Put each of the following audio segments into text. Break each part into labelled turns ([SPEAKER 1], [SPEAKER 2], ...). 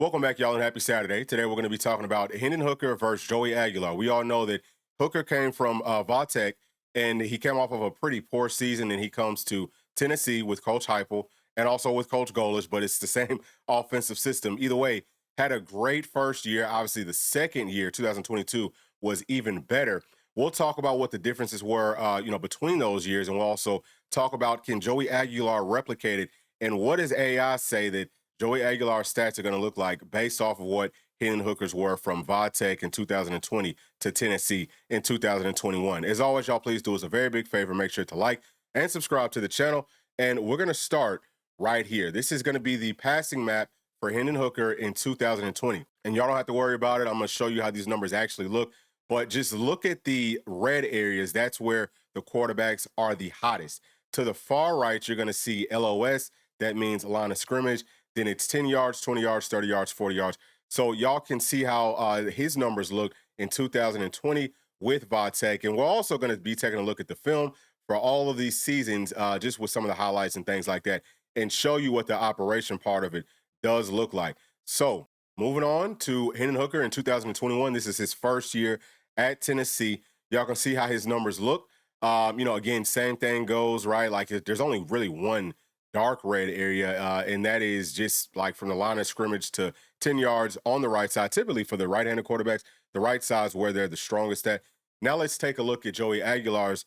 [SPEAKER 1] Welcome back, y'all, and happy Saturday. Today, we're going to be talking about Hendon Hooker versus Joey Aguilar. We all know that Hooker came from Vautech, and he came off of a pretty poor season, and he comes to Tennessee with Coach Heupel and also with Coach Golish, but it's the same offensive system. Either way, had a great first year. Obviously, the second year, 2022, was even better. We'll talk about what the differences were, between those years, and we'll also talk about can Joey Aguilar replicate it, and what does AI say that Joey Aguilar's stats are going to look like based off of what Hendon Hookers were from Vodtech in 2020 to Tennessee in 2021. As always, y'all, please do us a very big favor. Make sure to like and subscribe to the channel. And we're going to start right here. This is going to be the passing map for Hendon Hooker in 2020. And y'all don't have to worry about it. I'm going to show you how these numbers actually look. But just look at the red areas. That's where the quarterbacks are the hottest. To the far right, you're going to see LOS. That means line of scrimmage. Then it's 10 yards, 20 yards, 30 yards, 40 yards. So y'all can see how his numbers look in 2020 with Vodtech. And we're also going to be taking a look at the film for all of these seasons, just with some of the highlights and things like that, and show you what the operation part of it does look like. So moving on to Hendon Hooker in 2021. This is his first year at Tennessee. Y'all can see how his numbers look. Again, same thing goes, right? Like there's only really one dark red area, and that is just like from the line of scrimmage to 10 yards on the right side. Typically for the right-handed quarterbacks, the right side is where they're the strongest at. Now let's take a look at Joey Aguilar's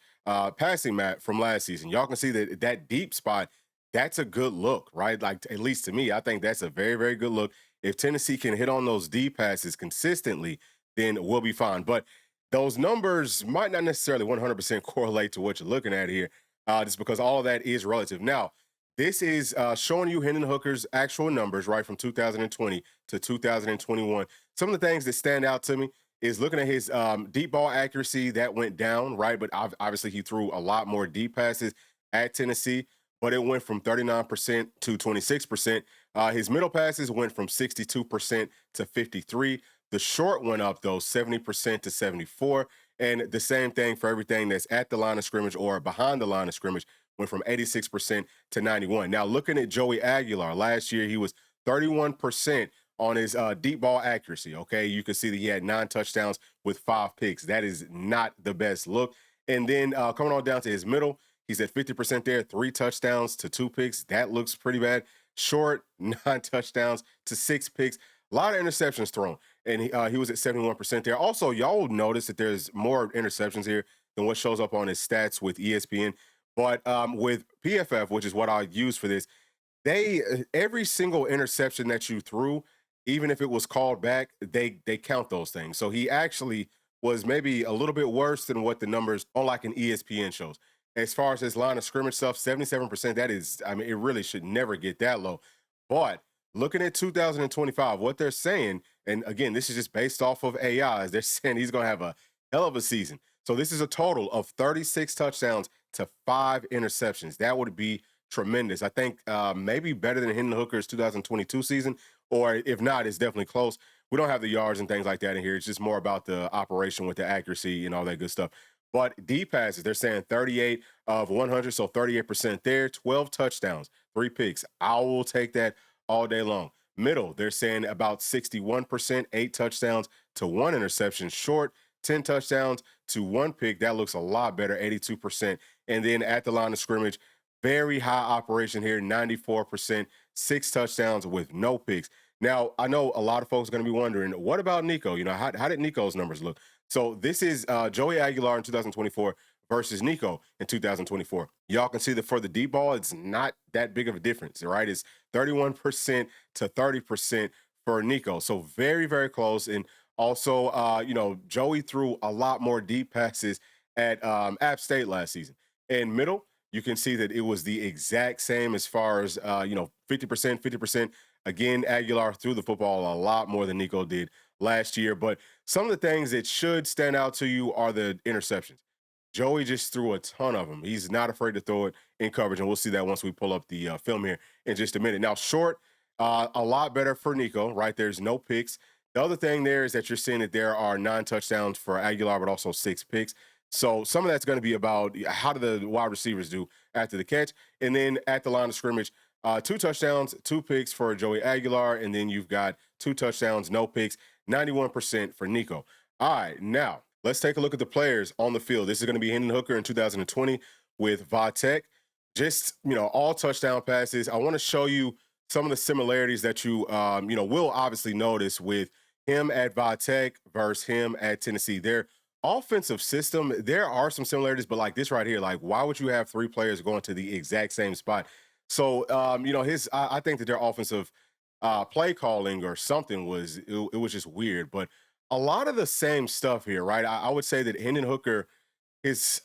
[SPEAKER 1] passing map from last season. Y'all can see that deep spot, that's a good look, right? Like, at least to me, I think that's a very, very good look. If Tennessee can hit on those deep passes consistently, then we'll be fine. But those numbers might not necessarily 100% correlate to what you're looking at here, just because all of that is relative. Now, this is showing you Hendon Hooker's actual numbers, right, from 2020 to 2021. Some of the things that stand out to me is looking at his deep ball accuracy that went down, right? But obviously he threw a lot more deep passes at Tennessee, but it went from 39% to 26%. His middle passes went from 62% to 53. The short went up, though, 70% to 74. And the same thing for everything that's at the line of scrimmage or behind the line of scrimmage, went from 86% to 91. Now, looking at Joey Aguilar, last year he was 31% on his deep ball accuracy. Okay, you can see that he had 9 touchdowns with 5 picks. That is not the best look. And then coming on down to his middle, he's at 50% there, 3 touchdowns to 2 picks. That looks pretty bad. Short, 9 touchdowns to 6 picks. A lot of interceptions thrown, and he was at 71% there. Also, y'all will notice that there's more interceptions here than what shows up on his stats with ESPN. But with PFF, which is what I use for this, they every single interception that you threw, even if it was called back, they count those things. So he actually was maybe a little bit worse than what the numbers on like an ESPN shows. As far as his line of scrimmage stuff, 77%, that is, I mean, it really should never get that low. But looking at 2025, what they're saying, and again, this is just based off of AI, is they're saying he's going to have a hell of a season. So this is a total of 36 touchdowns to 5 interceptions. That would be tremendous. I think maybe better than Hendon Hooker's 2022 season, or if not, it's definitely close. We don't have the yards and things like that in here. It's just more about the operation with the accuracy and all that good stuff. But deep passes, they're saying 38 of 100, so 38% there, 12 touchdowns, 3 picks. I will take that all day long. Middle, they're saying about 61%, 8 touchdowns to 1 interception. Short, 10 touchdowns to 1 pick. That looks a lot better, 82%. And then at the line of scrimmage, very high operation here, 94%, 6 touchdowns with no picks. Now, I know a lot of folks are going to be wondering, what about Nico? You know, how did Nico's numbers look? So this is Joey Aguilar in 2024 versus Nico in 2024. Y'all can see that for the deep ball, it's not that big of a difference, right? It's 31% to 30% for Nico. So very, very close. And also, Joey threw a lot more deep passes at App State last season. And middle, you can see that it was the exact same as far as, 50%, 50%. Again, Aguilar threw the football a lot more than Nico did last year. But some of the things that should stand out to you are the interceptions. Joey just threw a ton of them. He's not afraid to throw it in coverage, and we'll see that once we pull up the film here in just a minute. Now, short, a lot better for Nico, right? There's no picks. The other thing there is that you're seeing that there are 9 touchdowns for Aguilar, but also 6 picks. So some of that's going to be about how do the wide receivers do after the catch. And then at the line of scrimmage, 2 touchdowns, 2 picks for Joey Aguilar, and then you've got 2 touchdowns, no picks, 91% for Nico. All right, now let's take a look at the players on the field. This is going to be Hendon Hooker in 2020 with Vatek. Just, all touchdown passes. I want to show you some of the similarities that you will obviously notice with him at Vatek versus him at Tennessee. Their offensive system, there are some similarities, but like this right here, like why would you have 3 players going to the exact same spot? So, I think that their offensive play calling or something it was just weird, but a lot of the same stuff here, right? I would say that Hendon Hooker, his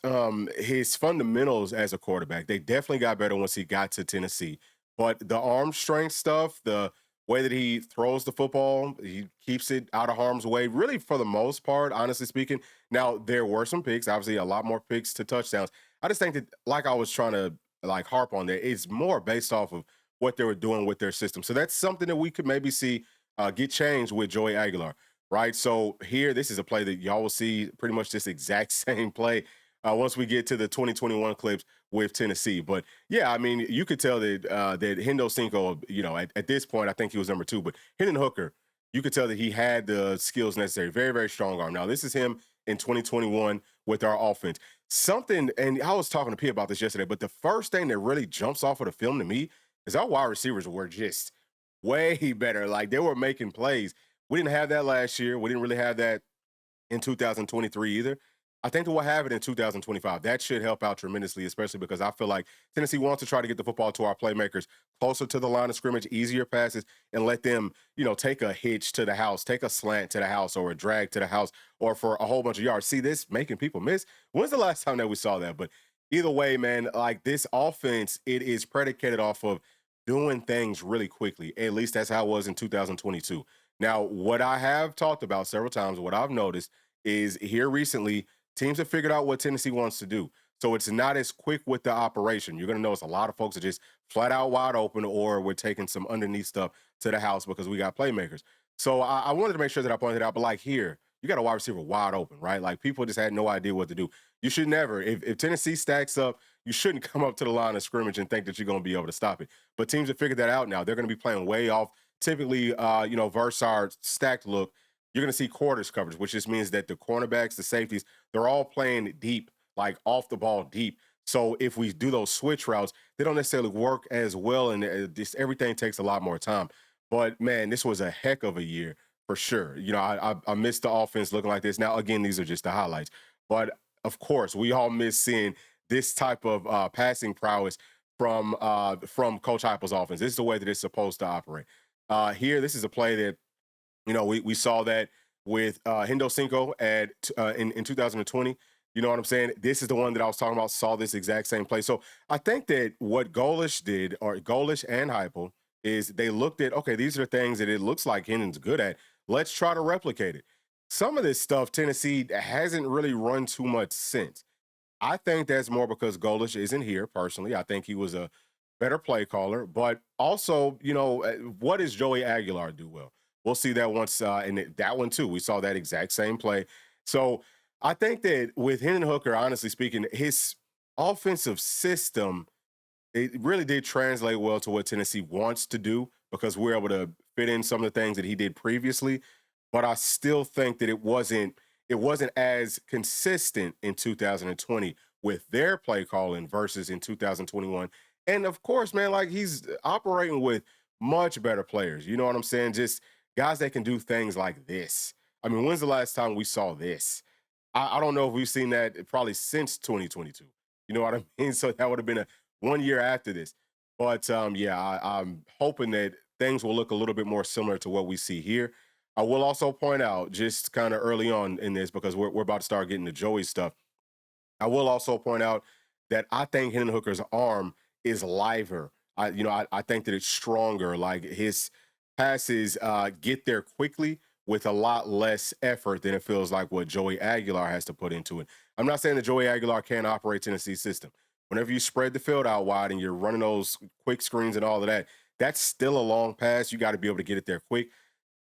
[SPEAKER 1] fundamentals as a quarterback, they definitely got better once he got to Tennessee. But the arm strength stuff, the way that he throws the football, he keeps it out of harm's way, really for the most part, honestly speaking. Now, there were some picks, obviously a lot more picks to touchdowns. I just think that, like I was trying to like harp on there, it's more based off of what they were doing with their system. So that's something that we could maybe see get changed with Joey Aguilar, right? So here, this is a play that y'all will see pretty much this exact same play once we get to the 2021 clips with Tennessee. But yeah, I mean, you could tell that Hendo Cinco, at this point, I think he was number 2, but Hendon Hooker, you could tell that he had the skills necessary. Very, very strong arm. Now, this is him in 2021 with our offense. Something, and I was talking to P about this yesterday, but the first thing that really jumps off of the film to me is our wide receivers were just way better. Like they were making plays. We didn't have that last year. We didn't really have that in 2023 either. I think that we'll have it in 2025. That should help out tremendously, especially because I feel like Tennessee wants to try to get the football to our playmakers closer to the line of scrimmage, easier passes, and let them, take a hitch to the house, take a slant to the house, or a drag to the house, or for a whole bunch of yards. See this making people miss? When's the last time that we saw that? But either way, man, like this offense, it is predicated off of doing things really quickly. At least that's how it was in 2022. Now, what I have talked about several times, what I've noticed is here recently, teams have figured out what Tennessee wants to do. So it's not as quick with the operation. You're going to notice a lot of folks are just flat out wide open, or we're taking some underneath stuff to the house because we got playmakers. So I wanted to make sure that I pointed out, but like here, you got a wide receiver wide open, right? Like people just had no idea what to do. You should never, if Tennessee stacks up, you shouldn't come up to the line of scrimmage and think that you're going to be able to stop it. But teams have figured that out now. They're going to be playing way off. Typically, versus our stacked look, you're going to see quarters coverage, which just means that the cornerbacks, the safeties, they're all playing deep, like off the ball deep. So if we do those switch routes, they don't necessarily work as well, and everything takes a lot more time. But man, this was a heck of a year for sure. I missed the offense looking like this. Now, again, these are just the highlights, but of course, we all miss seeing this type of passing prowess from Coach Heupel's offense. This is the way that it's supposed to operate. Here, this is a play that we saw that with Hendo Cinco in 2020. You know what I'm saying? This is the one that I was talking about, saw this exact same play. So I think that what Golish did, or Golish and Heupel, is they looked at, okay, these are things that it looks like Hendon's good at. Let's try to replicate it. Some of this stuff, Tennessee hasn't really run too much since. I think that's more because Golish isn't here personally. I think he was a better play caller, but also, what does Joey Aguilar do well? We'll see that once, and that one too. We saw that exact same play. So I think that with Hendon Hooker, honestly speaking, his offensive system, it really did translate well to what Tennessee wants to do because we're able to fit in some of the things that he did previously. But I still think that it wasn't as consistent in 2020 with their play calling versus in 2021. And of course, man, like he's operating with much better players. You know what I'm saying? Just guys that can do things like this. I mean, when's the last time we saw this? I don't know if we've seen that probably since 2022. You know what I mean? So that would have been a 1 year after this. But yeah, I'm hoping that things will look a little bit more similar to what we see here. I will also point out, just kind of early on in this, because we're about to start getting to Joey stuff. I will also point out that I think Hendon Hooker's arm is liver. I think that it's stronger. Like his passes get there quickly with a lot less effort than it feels like what Joey Aguilar has to put into it. I'm not saying that Joey Aguilar can't operate Tennessee's system. Whenever you spread the field out wide and you're running those quick screens and all of that, that's still a long pass. You got to be able to get it there quick.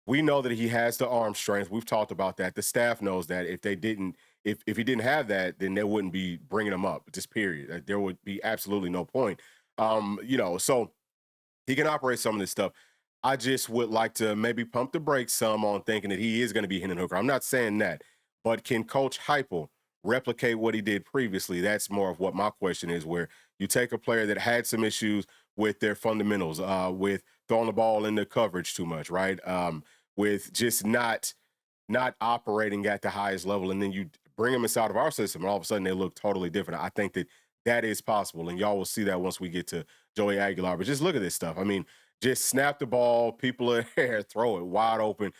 [SPEAKER 1] We know that he has the arm strength. We've talked about that. The staff knows that. If he didn't have that, then they wouldn't be bringing him up. Just period. There would be absolutely no point. So He can operate some of this stuff. I just would like to maybe pump the brakes some on thinking that he is going to be Hendon Hooker. I'm not saying that, but can Coach Heupel replicate what he did previously? That's more of what my question is. Where you take a player that had some issues with their fundamentals, with throwing the ball into coverage too much, right? With just not operating at the highest level, and then you bring them inside of our system, and all of a sudden they look totally different. I think that that is possible, and y'all will see that once we get to Joey Aguilar. But just look at this stuff. I mean, just snap the ball, people are there, throw it wide open,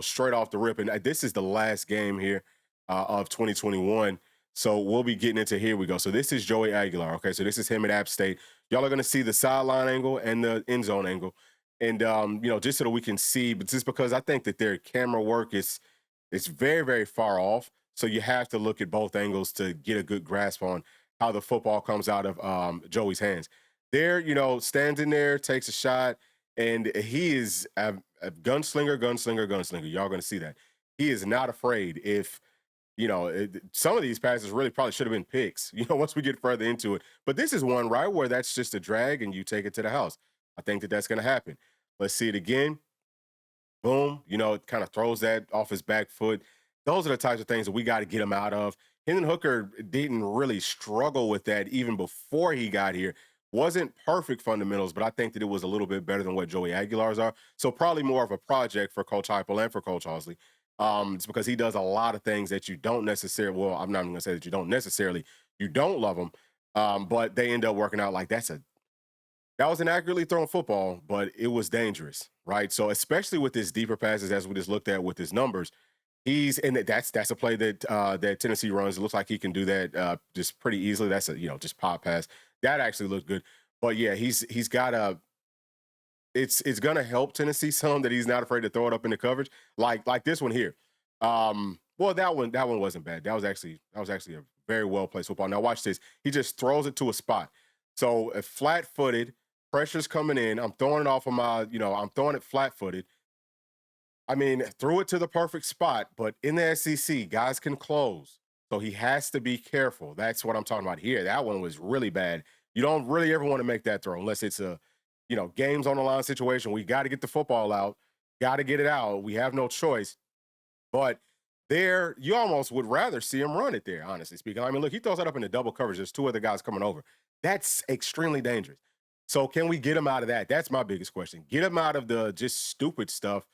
[SPEAKER 1] straight off the rip. And this is the last game here of 2021. So we'll be getting into here we go. So this is Joey Aguilar. Okay, so this is him at App State. Y'all are going to see the sideline angle and the end zone angle. And just so that we can see, but just because I think that their camera work is very, very far off. So you have to look at both angles to get a good grasp on how the football comes out of Joey's hands. There, stands in there, takes a shot, and he is a gunslinger, gunslinger, gunslinger. Y'all going to see that. He is not afraid if, some of these passes really probably should have been picks, once we get further into it. But this is one, right, where that's just a drag and you take it to the house. I think that that's going to happen. Let's see it again. Boom, it kind of throws that off his back foot. Those are the types of things that we got to get him out of. Hendon Hooker didn't really struggle with that even before he got here. Wasn't perfect fundamentals, but I think that it was a little bit better than what Joey Aguilar's are. So probably more of a project for Coach Heupel and for Coach Housley. It's because he does a lot of things that you don't necessarily, well, I'm not even going to say that you don't love them, but they end up working out like that was an accurately thrown football, but it was dangerous, right? So especially with his deeper passes, as we just looked at with his numbers, that's a play that Tennessee runs. It looks like he can do that just pretty easily. That's a just pop pass that actually looked good. But yeah, he's got a. It's gonna help Tennessee some that he's not afraid to throw it up in the coverage, like this one here. Well, that one wasn't bad. That was actually a very well placed football. Now watch this. He just throws it to a spot. So flat footed, pressure's coming in. I'm throwing it off of I'm throwing it flat footed. I mean, threw it to the perfect spot, but in the SEC, guys can close. So he has to be careful. That's what I'm talking about here. That one was really bad. You don't really ever want to make that throw unless it's a, games on the line situation. We got to get the football out, got to get it out. We have no choice. But there, you almost would rather see him run it there, honestly speaking. I mean, look, he throws that up into double coverage. There's two other guys coming over. That's extremely dangerous. So can we get him out of that? That's my biggest question. Get him out of the just stupid stuff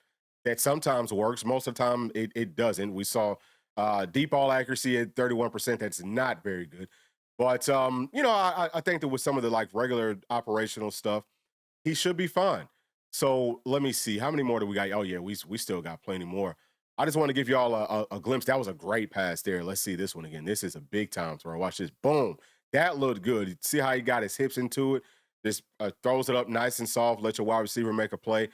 [SPEAKER 1] that sometimes works. Most of the time, it doesn't. We saw deep ball accuracy at 31%. That's not very good. But, I think that with some of the regular operational stuff, he should be fine. So let me see. How many more do we got? Oh, yeah, we still got plenty more. I just want to give y'all a glimpse. That was a great pass there. Let's see this one again. This is a big time throw. Watch this. Boom. That looked good. See how he got his hips into it? Just throws it up nice and soft. Let your wide receiver make a play.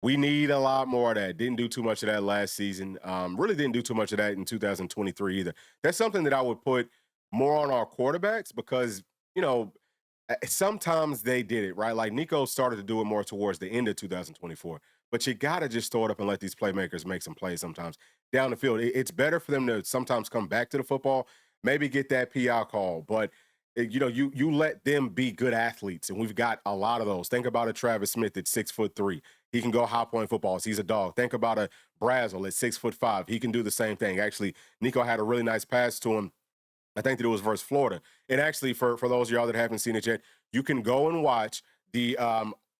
[SPEAKER 1] We need a lot more of that. Didn't do too much of that last season. Really didn't do too much of that in 2023 either. That's something that I would put more on our quarterbacks because, sometimes they did it, right? Like Nico started to do it more towards the end of 2024. But you got to just throw it up and let these playmakers make some plays sometimes down the field. It's better for them to sometimes come back to the football, maybe get that PI call. But, you let them be good athletes, and we've got a lot of those. Think about a Travis Smith at 6'3". He can go high point footballs. He's a dog. Think about a Brazel at 6'5". He can do the same thing. Actually, Nico had a really nice pass to him. I think that it was versus Florida. And actually, for those of y'all that haven't seen it yet, you can go and watch the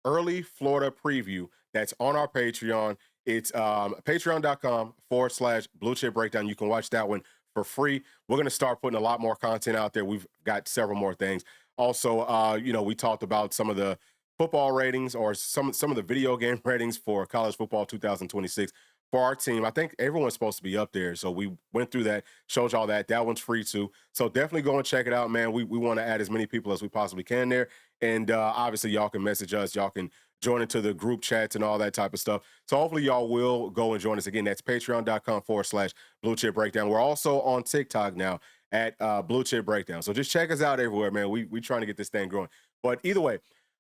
[SPEAKER 1] early Florida preview that's on our Patreon. It's patreon.com/Bluechip Breakdown. You can watch that one for free. We're going to start putting a lot more content out there. We've got several more things. Also, we talked about some of the football ratings or some of the video game ratings for college football 2026 for our team. I think everyone's supposed to be up there. So we went through that, showed y'all that. That one's free too. So definitely go and check it out, man. We want to add as many people as we possibly can there. And obviously y'all can message us. Y'all can join into the group chats and all that type of stuff. So hopefully y'all will go and join us again. That's patreon.com/Bluechip Breakdown. We're also on TikTok now at Bluechip Breakdown. So just check us out everywhere, man. We trying to get this thing growing. But either way,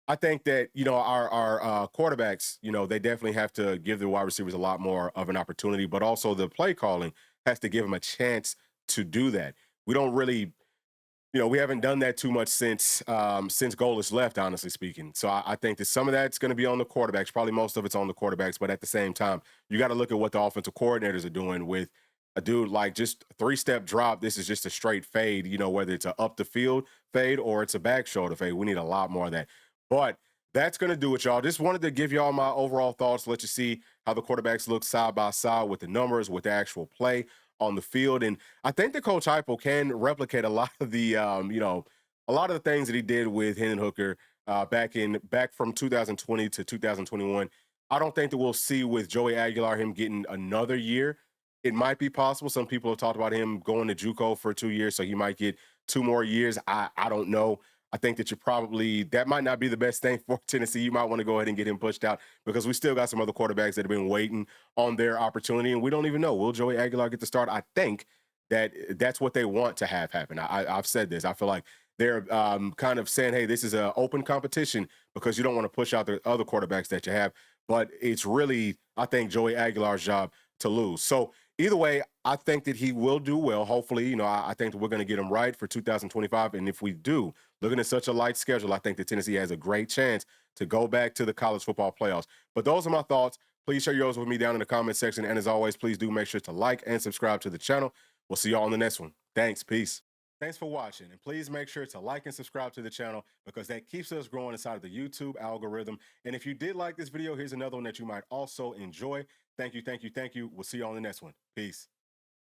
[SPEAKER 1] I think that, our quarterbacks, they definitely have to give the wide receivers a lot more of an opportunity, but also the play calling has to give them a chance to do that. We don't really, we haven't done that too much since Goalish left, honestly speaking. So I think that some of that's going to be on the quarterbacks. Probably most of it's on the quarterbacks. But at the same time, you got to look at what the offensive coordinators are doing with a dude like just a 3-step drop. This is just a straight fade. Whether it's a up the field fade or it's a back shoulder fade. We need a lot more of that. But that's going to do it, y'all. Just wanted to give y'all my overall thoughts, let you see how the quarterbacks look side by side with the numbers, with the actual play on the field. And I think that Coach Heupel can replicate a lot of a lot of the things that he did with Hendon Hooker back from 2020 to 2021. I don't think that we'll see with Joey Aguilar him getting another year. It might be possible. Some people have talked about him going to JUCO for 2 years, so he might get 2 more years. I don't know. I think that that might not be the best thing for Tennessee. You might want to go ahead and get him pushed out because we still got some other quarterbacks that have been waiting on their opportunity, and we don't even know. Will Joey Aguilar get the start? I think that's what they want to have happen. I've said this. I feel like they're kind of saying, hey, this is an open competition because you don't want to push out the other quarterbacks that you have. But it's really, I think, Joey Aguilar's job to lose. So either way, I think that he will do well. Hopefully, I think that we're going to get him right for 2025. And if we do, looking at such a light schedule, I think that Tennessee has a great chance to go back to the college football playoffs. But those are my thoughts. Please share yours with me down in the comment section. And as always, please do make sure to like and subscribe to the channel. We'll see y'all on the next one. Thanks. Peace. Thanks for watching, and please make sure to like and subscribe to the channel because that keeps us growing inside of the YouTube algorithm. And if you did like this video, here's another one that you might also enjoy. Thank you, thank you, thank you. We'll see you on the next one. Peace.